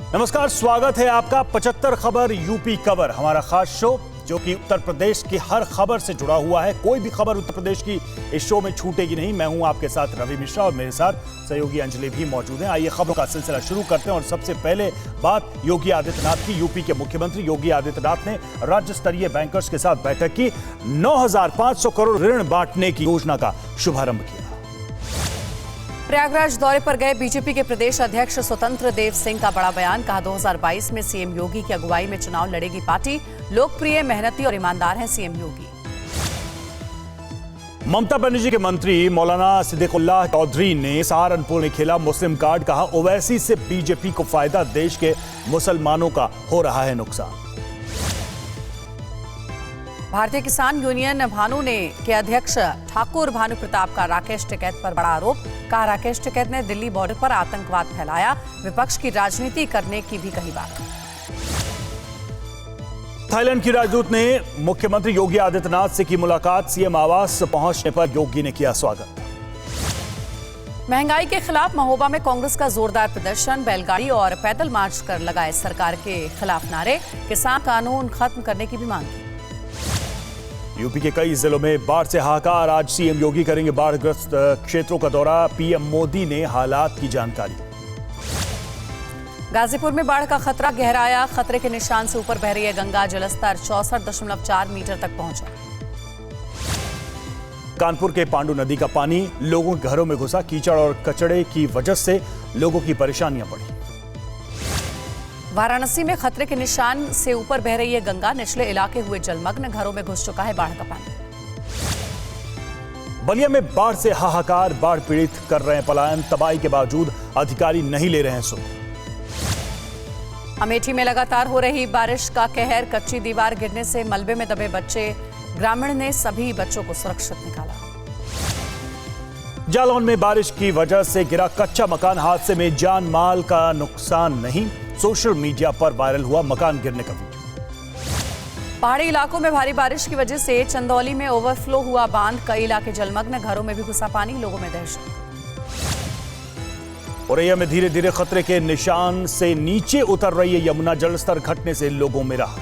नमस्कार, स्वागत है आपका 75 खबर यूपी कवर, हमारा खास शो जो कि उत्तर प्रदेश की हर खबर से जुड़ा हुआ है। कोई भी खबर उत्तर प्रदेश की इस शो में छूटेगी नहीं। मैं हूं आपके साथ रवि मिश्रा और मेरे साथ सहयोगी अंजलि भी मौजूद हैं। आइए खबरों का सिलसिला शुरू करते हैं और सबसे पहले बात योगी आदित्यनाथ की। यूपी के मुख्यमंत्री योगी आदित्यनाथ ने राज्य स्तरीय बैंकर्स के साथ बैठक की। 9,500 करोड़ ऋण बांटने की योजना का शुभारंभ किया। प्रयागराज दौरे पर गए बीजेपी के प्रदेश अध्यक्ष स्वतंत्र देव सिंह का बड़ा बयान। कहा 2022 में सीएम योगी की अगुवाई में चुनाव लड़ेगी पार्टी। लोकप्रिय, मेहनती और ईमानदार हैं सीएम योगी। ममता बनर्जी के मंत्री मौलाना सिद्दीकुल्लाह चौधरी ने सहारनपुर में खेला मुस्लिम कार्ड। कहा ओवैसी से बीजेपी को फायदा, देश के मुसलमानों का हो रहा है नुकसान। भारतीय किसान यूनियन भानु ने के अध्यक्ष ठाकुर भानु प्रताप का राकेश टिकैत पर बड़ा आरोप। कहा राकेश टिकैत ने दिल्ली बॉर्डर पर आतंकवाद फैलाया, विपक्ष की राजनीति करने की भी कही बात। थाईलैंड की राजदूत ने मुख्यमंत्री योगी आदित्यनाथ से की मुलाकात। सीएम आवास पहुंचने पर योगी ने किया स्वागत। महंगाई के खिलाफ महोबा में कांग्रेस का जोरदार प्रदर्शन। बैलगाड़ी और पैदल मार्च कर लगाए सरकार के खिलाफ नारे। किसान कानून खत्म करने की भी मांग की। यूपी के कई जिलों में बाढ़ से हाहाकार। आज सीएम योगी करेंगे बाढ़ग्रस्त क्षेत्रों का दौरा। पीएम मोदी ने हालात की जानकारी। गाजीपुर में बाढ़ का खतरा गहराया। खतरे के निशान से ऊपर बह रही है गंगा। जलस्तर 64.4 मीटर तक पहुंचा। कानपुर के पांडु नदी का पानी लोगों के घरों में घुसा। कीचड़ और कचड़े की वजह से लोगों की परेशानियां बढ़ी। वाराणसी में खतरे के निशान से ऊपर बह रही है गंगा। निचले इलाके हुए जलमग्न। घरों में घुस चुका है बाढ़ का पानी। बलिया में बाढ़ से हाहाकार। बाढ़ पीड़ित कर रहे हैं पलायन। तबाही के बावजूद अधिकारी नहीं ले रहे हैं सुध। अमेठी में लगातार हो रही बारिश का कहर। कच्ची दीवार गिरने से मलबे में दबे बच्चे। ग्रामीण ने सभी बच्चों को सुरक्षित निकाला। जालौन में बारिश की वजह से गिरा कच्चा मकान। हादसे में जान माल का नुकसान नहीं। सोशल मीडिया पर वायरल हुआ मकान गिरने का वीडियो। पहाड़ी इलाकों में भारी बारिश की वजह से चंदौली में ओवरफ्लो हुआ बांध। कई इलाके जलमग्न। घरों में भी घुसा पानी। लोगों में दहशत। औरैया में धीरे धीरे खतरे के निशान से नीचे उतर रही है यमुना। जलस्तर घटने से लोगों में राहत।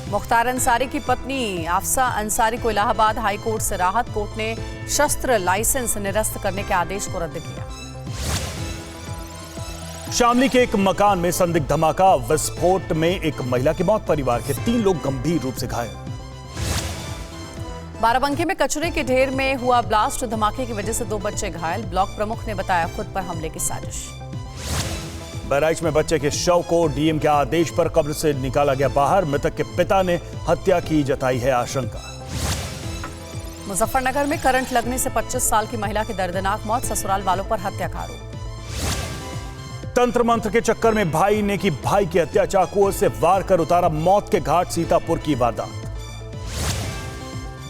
मुख्तार अंसारी की पत्नी आफसा अंसारी को इलाहाबाद हाई कोर्ट से राहत। कोर्ट ने शस्त्र लाइसेंस निरस्त करने के आदेश को रद्द किया। शामली के एक मकान में संदिग्ध धमाका। विस्फोट में एक महिला की मौत। परिवार के 3 लोग गंभीर रूप से घायल। बाराबंकी में कचरे के ढेर में हुआ ब्लास्ट। धमाके की वजह से 2 बच्चे घायल। ब्लॉक प्रमुख ने बताया खुद पर हमले की साजिश। बहराइच में बच्चे के शव को डीएम के आदेश पर कब्र से निकाला गया बाहर। मृतक के पिता ने हत्या की जताई है आशंका। मुजफ्फरनगर में करंट लगने से 25 साल की महिला की दर्दनाक मौत। ससुराल वालों पर हत्या का आरोप। तंत्र मंत्र के चक्कर में भाई ने की भाई की हत्या। चाकुओं से वार कर उतारा मौत के घाट। सीतापुर की वारदात।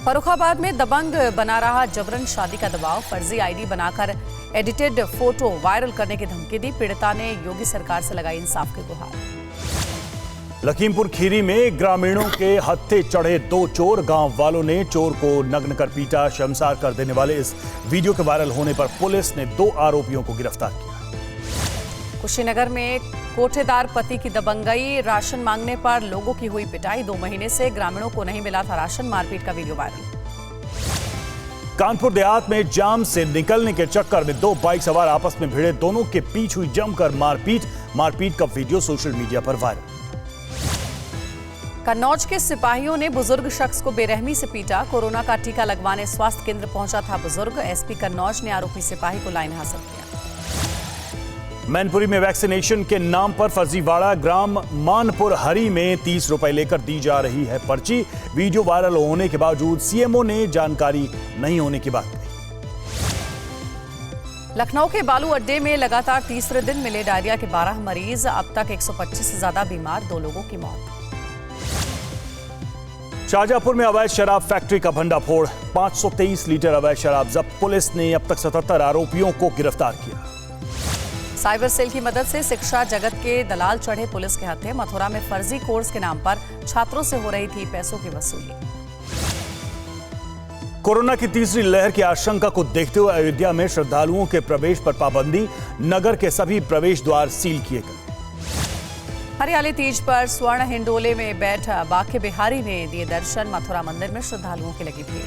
फर्रुखाबाद में दबंग बना रहा जबरन शादी का दबाव। फर्जी आईडी बनाकर एडिटेड फोटो वायरल करने की धमकी दी। पीड़िता ने योगी सरकार से लगाई इंसाफ की गुहार। लखीमपुर खीरी में ग्रामीणों के हत्थे चढ़े 2 चोर। गांव वालों ने चोर को नग्न कर पीटा। शर्मसार कर देने वाले इस वीडियो के वायरल होने पर पुलिस ने 2 आरोपियों को गिरफ्तार किया। कुशीनगर में कोठेदार पति की दबंगई। राशन मांगने पर लोगों की हुई पिटाई। 2 महीने से ग्रामीणों को नहीं मिला था राशन। मारपीट का वीडियो वायरल। कानपुर देहात में जाम से निकलने के चक्कर में 2 बाइक सवार आपस में भिड़े। दोनों के बीच हुई जमकर मारपीट का वीडियो सोशल मीडिया पर वायरल। कन्नौज के सिपाहियों ने बुजुर्ग शख्स को बेरहमी से पीटा। कोरोना का टीका लगवाने स्वास्थ्य केंद्र पहुंचा था बुजुर्ग। एसपी कन्नौज ने आरोपी सिपाही को लाइन हासिल किया। मैनपुरी में वैक्सीनेशन के नाम पर फर्जीवाड़ा। ग्राम मानपुर हरी में 30 रुपए लेकर दी जा रही है पर्ची। वीडियो वायरल होने के बावजूद सीएमओ ने जानकारी नहीं होने की बात कही। लखनऊ के बालू अड्डे में लगातार तीसरे दिन मिले डायरिया के 12 मरीज। अब तक 125 से ज्यादा बीमार। 2 लोगों की मौत। शाहजहांपुर में अवैध शराब फैक्ट्री का भंडाफोड़। 523 लीटर अवैध शराब जब्त। पुलिस ने अब तक 77 आरोपियों को गिरफ्तार किया। साइबर सेल की मदद से शिक्षा जगत के दलाल चढ़े पुलिस के हत्थे। मथुरा में फर्जी कोर्स के नाम पर छात्रों से हो रही थी पैसों की वसूली। कोरोना की तीसरी लहर की आशंका को देखते हुए अयोध्या में श्रद्धालुओं के प्रवेश पर पाबंदी। नगर के सभी प्रवेश द्वार सील किए गए। हरियाली तीज पर स्वर्ण हिंडोले में बैठा बांके बिहारी ने दिए दर्शन। मथुरा मंदिर में श्रद्धालुओं की लगी भीड़।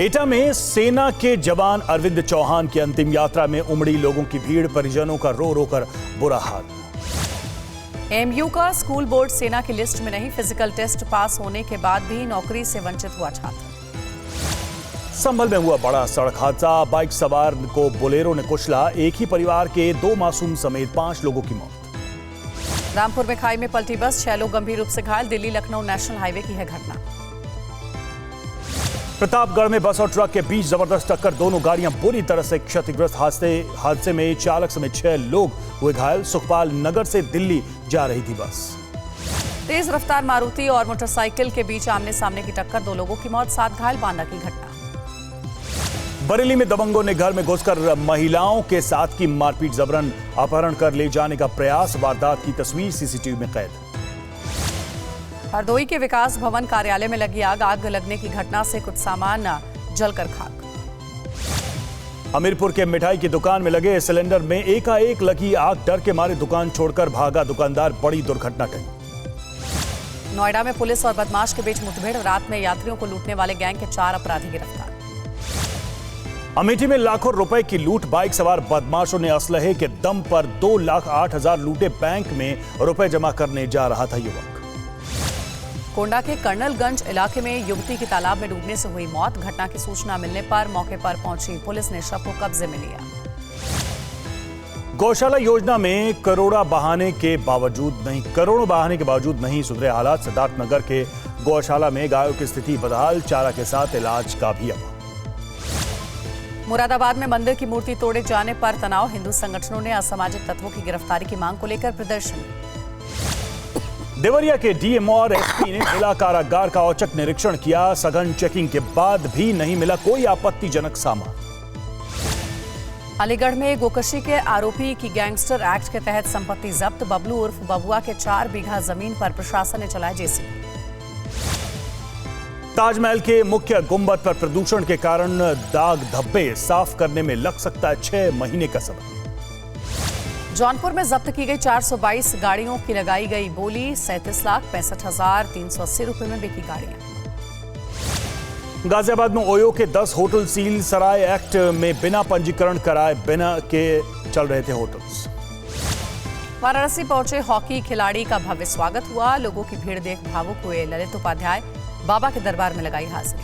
एटा में सेना के जवान अरविंद चौहान की अंतिम यात्रा में उमड़ी लोगों की भीड़, परिजनों का रो रो कर बुरा हाल। एमयू का स्कूल बोर्ड सेना की लिस्ट में नहीं, फिजिकल टेस्ट पास होने के बाद भी नौकरी से वंचित हुआ छात्र। संभल में हुआ बड़ा सड़क हादसा, बाइक सवार को बोलेरो ने कुचला, एक ही परिवार के 2 मासूम समेत 5 लोगों की मौत। रामपुर में खाई में पलटी बस, 6 लोग गंभीर रूप से घायल। दिल्ली लखनऊ नेशनल हाईवे की है घटना। प्रतापगढ़ में बस और ट्रक के बीच जबरदस्त टक्कर, दोनों गाड़ियां बुरी तरह से क्षतिग्रस्त। हादसे में चालक समेत 6 लोग हुए घायल। सुखपाल नगर से दिल्ली जा रही थी बस। तेज रफ्तार मारुति और मोटरसाइकिल के बीच आमने सामने की टक्कर, 2 लोगों की मौत, 7 घायल। बांदा की घटना। बरेली में दबंगों ने घर में घुसकर महिलाओं के साथ की मारपीट, जबरन अपहरण कर ले जाने का प्रयास। वारदात की तस्वीर सीसीटीवी में कैद। हरदोई के विकास भवन कार्यालय में लगी आग लगने की घटना से कुछ सामान जलकर खाक। हमीरपुर के मिठाई की दुकान में लगे सिलेंडर में एकाएक लगी आग, डर के मारे दुकान छोड़कर भागा दुकानदार, बड़ी दुर्घटना टली। नोएडा में पुलिस और बदमाश के बीच मुठभेड़, रात में यात्रियों को लूटने वाले गैंग के 4 अपराधी गिरफ्तार। अमेठी में लाखों रुपए की लूट, बाइक सवार बदमाशों ने असलहे के दम पर 2,08,000 लूटे। बैंक में रुपए जमा करने जा रहा था युवक। कोंडा के कर्नलगंज इलाके में युवती की तालाब में डूबने से हुई मौत। घटना की सूचना मिलने पर मौके पर पहुंची पुलिस ने शव को कब्जे में लिया। गौशाला योजना में करोड़ों बहाने के बावजूद नहीं सुधरे हालात। सिद्धार्थनगर के गौशाला में गायों की स्थिति बदहाल, चारा के साथ इलाज का भी अभाव। मुरादाबाद में मंदिर की मूर्ति तोड़े जाने पर तनाव, हिंदू संगठनों ने असामाजिक तत्वों की गिरफ्तारी की मांग को लेकर प्रदर्शन। देवरिया के डीएम और एसपी ने जिला कारागार का औचक निरीक्षण किया। सघन चेकिंग के बाद भी नहीं मिला कोई आपत्तिजनक सामान। अलीगढ़ में गोकशी के आरोपी की गैंगस्टर एक्ट के तहत संपत्ति जब्त। बबलू उर्फ बबुआ के 4 बीघा जमीन पर प्रशासन ने चलाया जेसीबी। ताजमहल के मुख्य गुंबद पर प्रदूषण के कारण दाग धब्बे साफ करने में लग सकता है 6 महीने का समय। जौनपुर में जब्त की गई 422 गाड़ियों की लगाई गई बोली, 37,65,380 रुपए में बिकी गाड़ियां। गाजियाबाद में ओयो के 10 होटल सील, सराय एक्ट में बिना पंजीकरण कराए बिना के चल रहे थे होटल्स। वाराणसी पहुंचे हॉकी खिलाड़ी का भव्य स्वागत हुआ। लोगों की भीड़ देख भावुक हुए ललित उपाध्याय, बाबा के दरबार में लगाई हाजिरी।